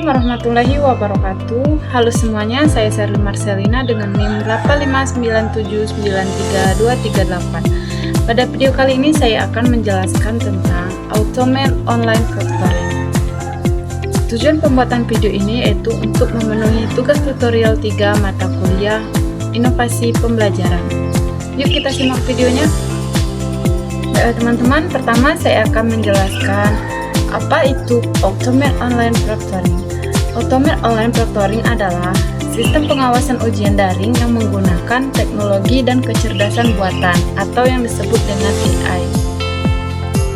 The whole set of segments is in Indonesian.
Assalamualaikum warahmatullahi wabarakatuh. Halo semuanya, saya Sherly Marcelina dengan NIM 859793238. Pada video kali ini saya akan menjelaskan tentang Automate Online Factoring. Tujuan pembuatan video ini yaitu untuk memenuhi tugas tutorial 3 mata kuliah Inovasi Pembelajaran. Yuk kita simak videonya. Teman-teman, pertama saya akan menjelaskan apa itu Automate Online Factoring. Automate Online Factoring adalah sistem pengawasan ujian daring yang menggunakan teknologi dan kecerdasan buatan atau yang disebut dengan AI.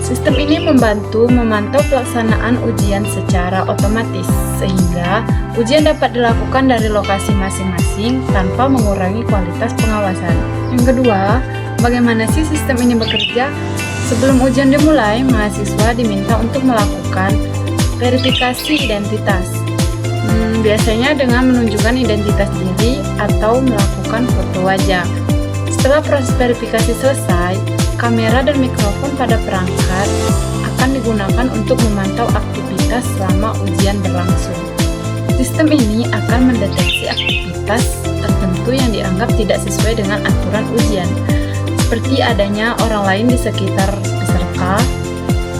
Sistem ini membantu memantau pelaksanaan ujian secara otomatis sehingga ujian dapat dilakukan dari lokasi masing-masing tanpa mengurangi kualitas pengawasan. Yang kedua, bagaimana sih sistem ini bekerja? Sebelum ujian dimulai, mahasiswa diminta untuk melakukan verifikasi identitas. Biasanya dengan menunjukkan identitas diri atau melakukan foto wajah. Setelah proses verifikasi selesai, kamera dan mikrofon pada perangkat akan digunakan untuk memantau aktivitas selama ujian berlangsung. Sistem ini akan mendeteksi aktivitas tertentu yang dianggap tidak sesuai dengan aturan ujian, seperti adanya orang lain di sekitar peserta,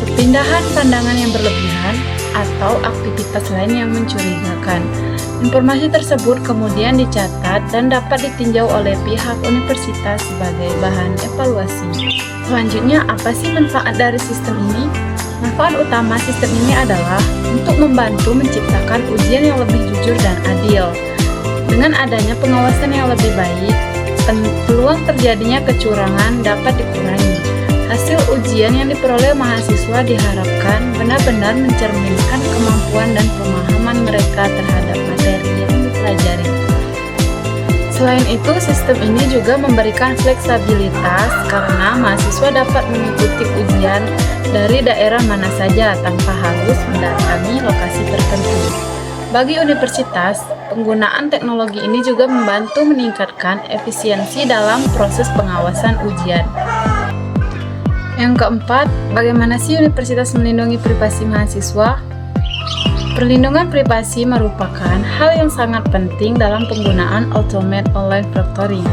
perpindahan pandangan yang berlebihan, atau aktivitas lain yang mencurigakan. Informasi tersebut kemudian dicatat dan dapat ditinjau oleh pihak universitas sebagai bahan evaluasi. Selanjutnya, apa sih manfaat dari sistem ini? Manfaat utama sistem ini adalah untuk membantu menciptakan ujian yang lebih jujur dan adil. Dengan adanya pengawasan yang lebih baik, peluang terjadinya kecurangan dapat dikurangi. Hasil ujian yang diperoleh mahasiswa diharapkan benar-benar mencerminkan kemampuan dan pemahaman mereka terhadap materi yang dipelajari. Selain itu, sistem ini juga memberikan fleksibilitas karena mahasiswa dapat mengikuti ujian dari daerah mana saja tanpa harus mendatangi lokasi tertentu. Bagi universitas, penggunaan teknologi ini juga membantu meningkatkan efisiensi dalam proses pengawasan ujian. Yang keempat, bagaimana sih universitas melindungi privasi mahasiswa? Perlindungan privasi merupakan hal yang sangat penting dalam penggunaan Automate Online Factoring.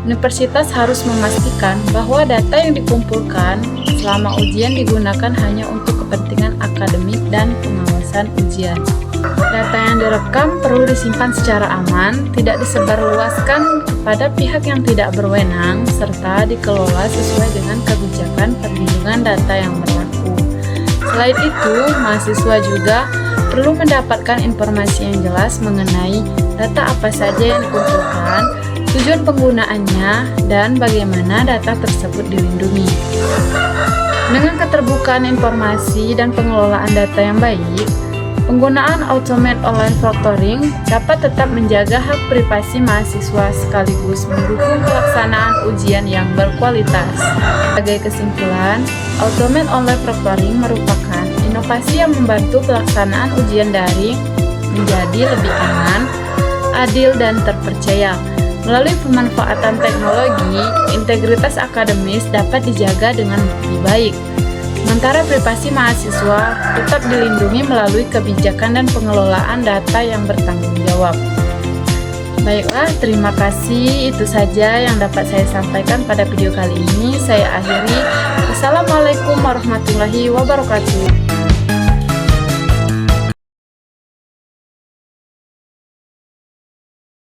Universitas harus memastikan bahwa data yang dikumpulkan selama ujian digunakan hanya untuk kepentingan akademik dan pengawasan ujian. Data yang direkam perlu disimpan secara aman, tidak disebarluaskan kepada pihak yang tidak berwenang, serta dikelola sesuai dengan kebijakan perlindungan data yang berlaku. Selain itu, mahasiswa juga perlu mendapatkan informasi yang jelas mengenai data apa saja yang dikumpulkan, tujuan penggunaannya, dan bagaimana data tersebut dilindungi. Dengan keterbukaan informasi dan pengelolaan data yang baik, penggunaan Automate Online Factoring dapat tetap menjaga hak privasi mahasiswa sekaligus mendukung pelaksanaan ujian yang berkualitas. Sebagai kesimpulan, Automate Online Factoring merupakan inovasi yang membantu pelaksanaan ujian daring menjadi lebih aman, adil, dan terpercaya. Melalui pemanfaatan teknologi, integritas akademis dapat dijaga dengan lebih baik. Sementara privasi mahasiswa tetap dilindungi melalui kebijakan dan pengelolaan data yang bertanggung jawab. Baiklah, terima kasih. Itu saja yang dapat saya sampaikan pada video kali ini. Saya akhiri. Wassalamualaikum warahmatullahi wabarakatuh.